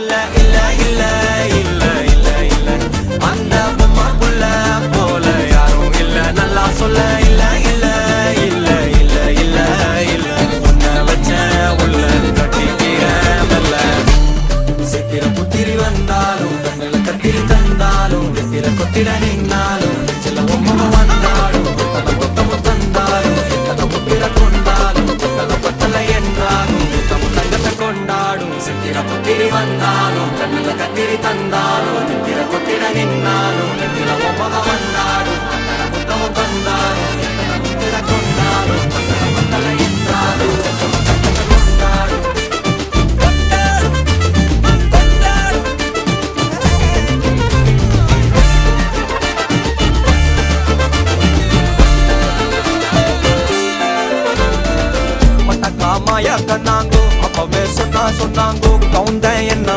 பக்கத்துல இல்ல இல்ல இல்ல இல்ல இல்ல அந்த பொம்மை புள்ள போல யாரும் இல்ல நல்லா சொல்ல இல்ல இல்ல இல்ல இல்ல இல்ல இல்ல உன்னை வச்ச உள்ள கட்டிக்கிற மெல்ல சித்திர புத்திரி வந்தாலும் கண்ணுல கத்திரி தந்தாலும் வெத்திர கொத்திட நின்னாலும் சில பொம்மை வந்தாலும் கொத்தல கொத்தமும் தந்தாலும் எத்தனை புத்திர கொண்டாலும் கொத்தல கொத்தல என்றாலும் கொத்தமும் தங்கத்தை கொண்டாடும் சித்திர புத்திரி வந்தாலும் கண்ணுல கத்திரி தந்தாலும் வெத்திர கொத்திட நின்னாலும் வெத்திர பொம்மை வந்தாலும் கொத்தல கொத்தமும் தந்தாலும் எத்தனை புத்திர கொண்டாலும் கொத்தல கொத்தல என்றாலும் கொத்தமும் தங்கத்தை கொண்டாடும் மாயா கண்ணாங்கோ அப்பவே சொன்னாங்கோ கவுந்த என்ன